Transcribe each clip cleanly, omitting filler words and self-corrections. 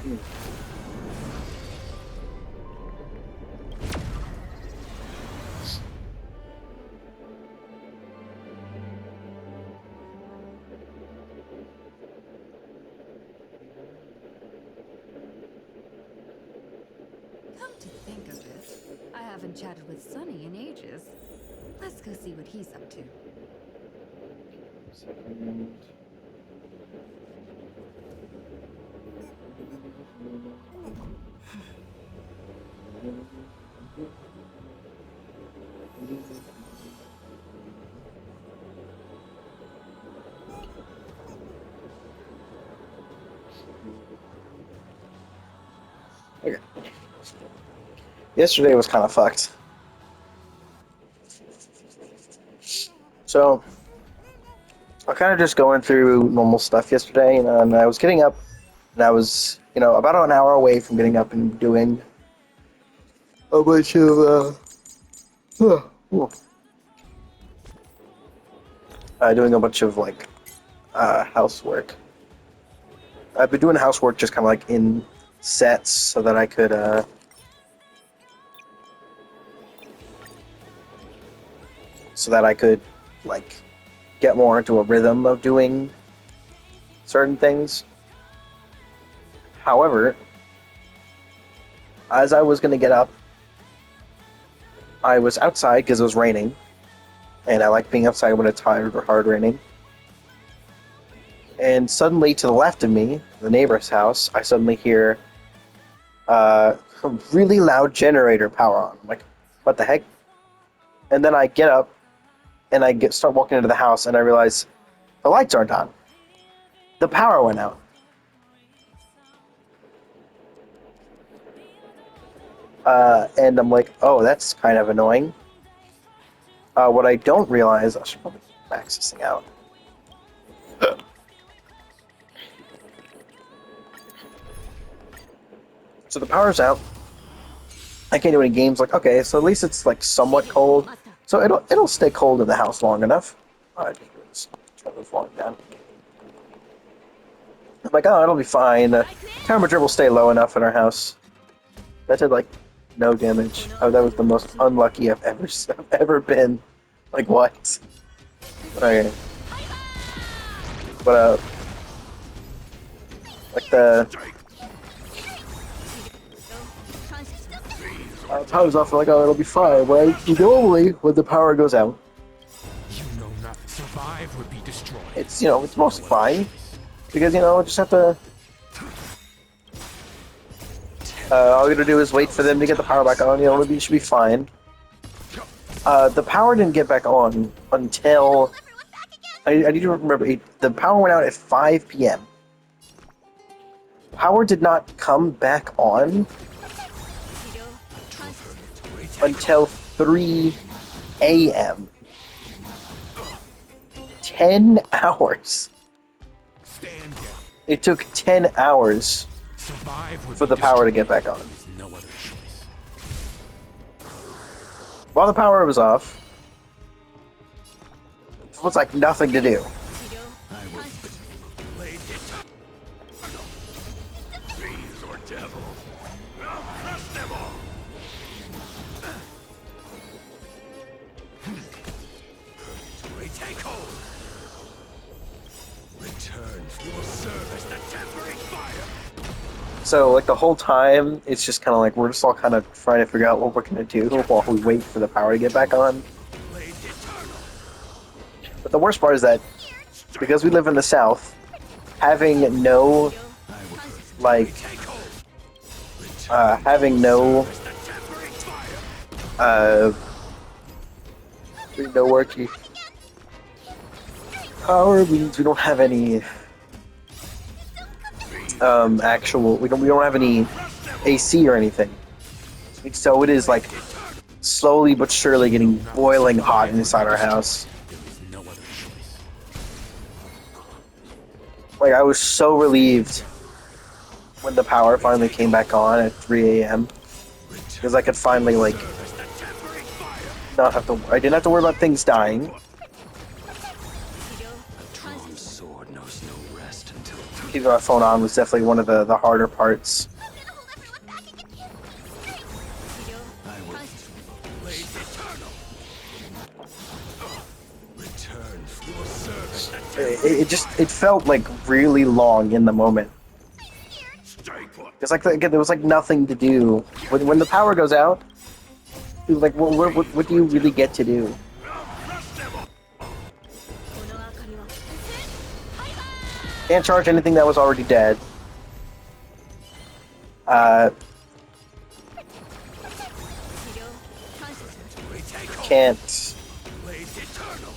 Come to think of it, I haven't chatted with Sonny in ages. Let's go see what he's up to. Okay. Yesterday was kind of fucked. So, I kind of just going through normal stuff yesterday, and I was getting up, and I was, about an hour away from getting up and doing a bunch of, doing a bunch of, like, housework. I've been doing housework just kind of, like, in sets so that I could, like, get more into a rhythm of doing certain things. However, as I was going to get up, I was outside because it was raining, and I like being outside when it's hard raining. And suddenly, to the left of me, the neighbor's house, I suddenly hear a really loud generator power on. I'm like, what the heck? And then I get up, and I start walking into the house, and I realize the lights aren't on. The power went out. And I'm like, oh, that's kind of annoying. What I don't realize, I should probably max this thing out. So the power's out. I can't do any games. Like, okay, so at least it's like somewhat cold. So it'll stay cold in the house long enough. Try to fall down. I'm like, oh, it'll be fine. The temperature will stay low enough in our house. That did like no damage. Oh, that was the most unlucky I've ever been. Like what? Okay. But like the power's off. Like, oh, it'll be fine. Right? Normally, when the power goes out, survive would be destroyed. It's it's mostly fine because just have to. All you gotta do is wait for them to get the power back on. It should be fine. The power didn't get back on until I need to remember. The power went out at 5 p.m. Power did not come back on until 3 a.m. 10 hours. It took 10 hours for the power to get back on. While the power was off, it was like nothing to do. So, like, the whole time, it's just kind of like, we're just all kind of trying to figure out what we're going to do while we wait for the power to get back on. But the worst part is that, because we live in the South, having no, like, working power means we don't have any we don't have any AC or anything. So it is like slowly but surely getting boiling hot inside our house. Like, I was so relieved when the power finally came back on at 3 a.m. because I could finally, like, not have to. I didn't have to worry about things dying. keeping my phone on was definitely one of the harder parts. I will blade eternal. Return for your service. It felt like really long in the moment. Stay put. It's like there was like nothing to do when the power goes out. You're like, what do you really get to do? Can't charge anything that was already dead. Can't. Blade eternal.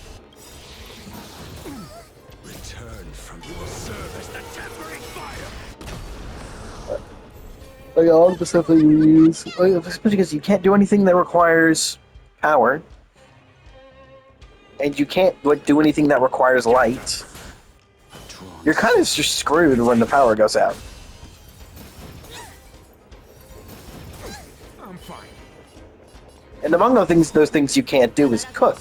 Return from your service the tempering fire. Like all the stuff that you use, especially because you can't do anything that requires power, and you can't like do anything that requires light. You're kind of just screwed when the power goes out. I'm fine. And among those things you can't do is cook.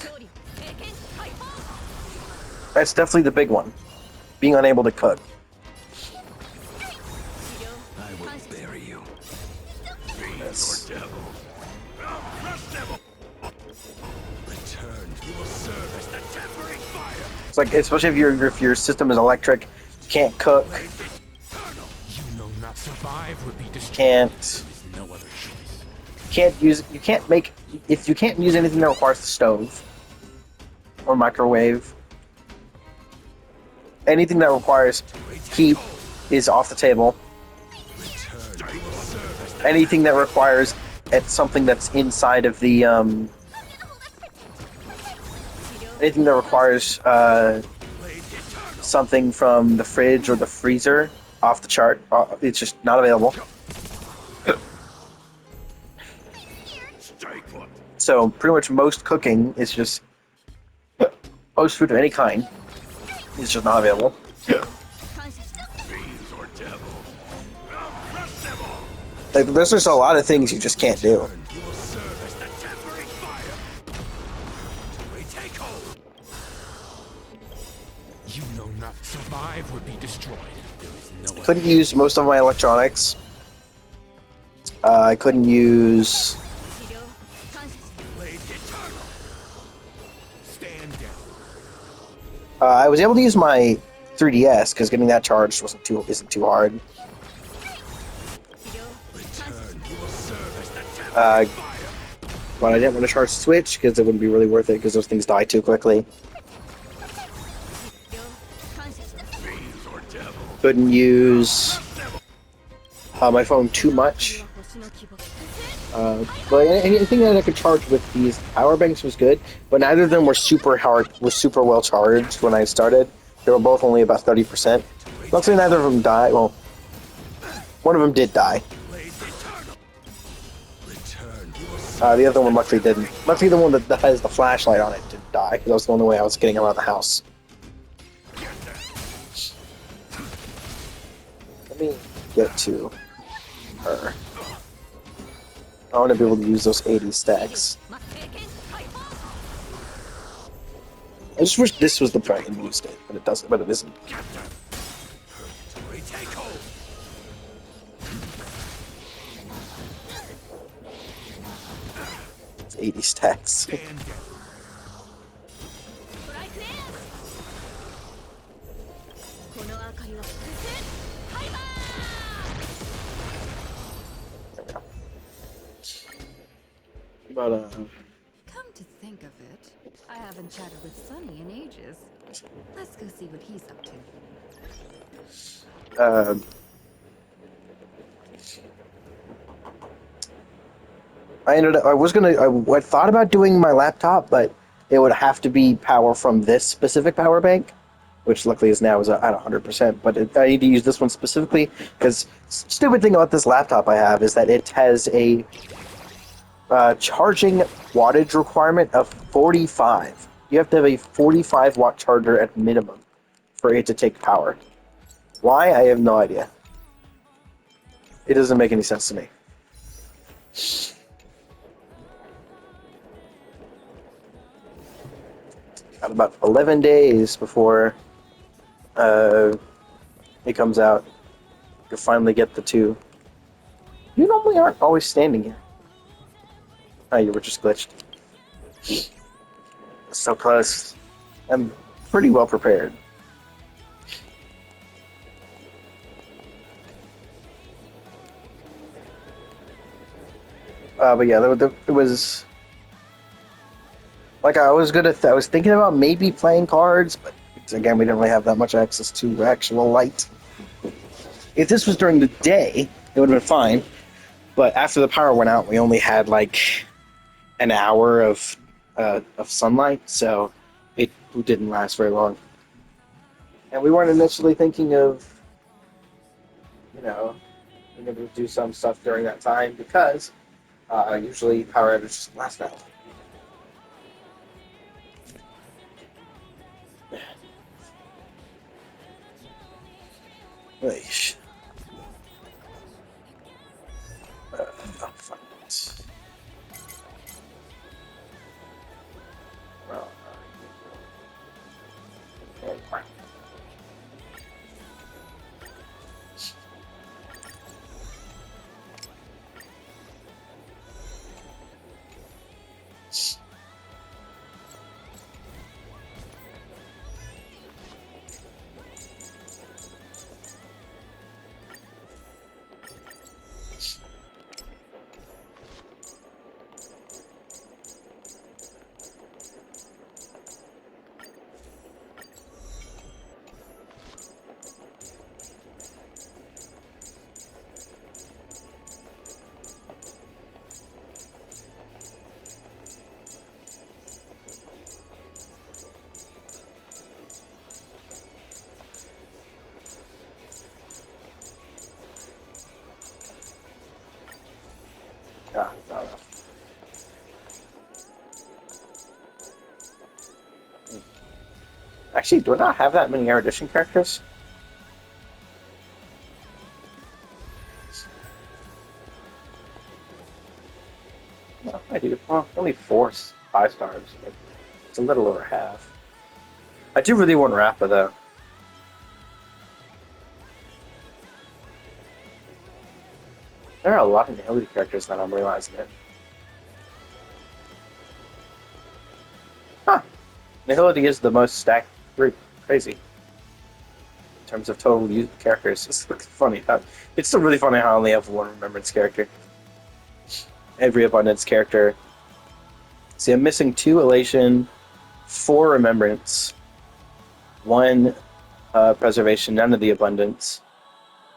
That's definitely the big one. Being unable to cook. I will bury you. Yes. Or devil. Return to your service the tempering fire. It's like, especially if your system is electric, you can't cook, You know not survive would be destroyed. can't No other choice. you can't make if you can't use anything that requires the stove or microwave. Anything that requires heat is off the table. Return to your service. Anything that requires something that's inside of the anything that requires something from the fridge or the freezer off the chart. It's just not available. Stay put. So pretty much most cooking is just most food of any kind is just not available. Fiends or devils. Crush them all. Like, there's just a lot of things you just can't do. Return to your service the tempering fire. We take hold. You know not survive would be destroyed. There is no other. Couldn't use most of my electronics. I couldn't use. Blade eternal. Stand down. I was able to use my 3DS because getting that charged isn't too hard. Return to your service the tempering Uh, fire. but I didn't want to charge the Switch because it wouldn't be really worth it because those things die too quickly. Fiends or devils. Couldn't use my phone too much. But anything that I could charge with these power banks was good, but neither of them were super well charged when I started. They were both only about 30%. Luckily, neither of them died. Well, one of them did die. Blade eternal. Return to your The other one luckily didn't. Luckily, the one that has the flashlight on it didn't die, because that was the only way I was getting around the house. Let me get to her. I want to be able to use those 80 stacks. I just wish this was the point and used it, but it doesn't. But it isn't. We take hold. It's 80 stacks. Stand down. There we go. But Come to think of it, I haven't chatted with Sunny in ages. Let's go see what he's up to. I thought about doing my laptop, but it would have to be power from this specific power bank, which luckily is now at 100%. But I need to use this one specifically because stupid thing about this laptop I have is that it has a charging wattage requirement of 45. You have to have a 45 watt charger at minimum for it to take power. Why? I have no idea. It doesn't make any sense to me. Got about 11 days before it comes out. You finally get the two. You normally aren't always standing here. Oh, you were just glitched. So close. I'm pretty well prepared. But yeah, it was like I was I was thinking about maybe playing cards, but again, we didn't really have that much access to actual light. If this was during the day, it would have been fine. But after the power went out, we only had like an hour of sunlight, so it didn't last very long. And we weren't initially thinking of, you know, being able to do some stuff during that time because usually power outages last that long. Eesh. Oh, fuck it. Well, okay, fine. Ah, no. Actually, do I not have that many erudition characters? No, I do. Well, only 5 stars. But it's a little over half. I do really want Rappa, though. There are a lot of Nihility characters now I'm realizing it. Huh. Nihility is the most stacked group. Crazy. In terms of total characters. It's funny. It's still really funny how I only have one Remembrance character. Every Abundance character. See, I'm missing 2 Elation, 4 Remembrance, 1 Preservation, none of the Abundance,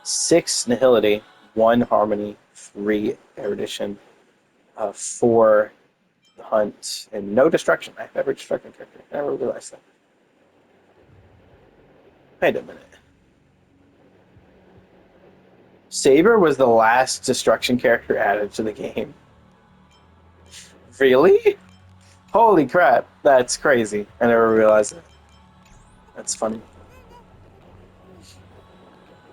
6 Nihility, 1 Harmony, 3 Erudition, 4 Hunt, and no Destruction. I have every Destruction character. I never realized that. Wait a minute. Saber was the last Destruction character added to the game. Really? Holy crap, that's crazy. I never realized that. That's funny.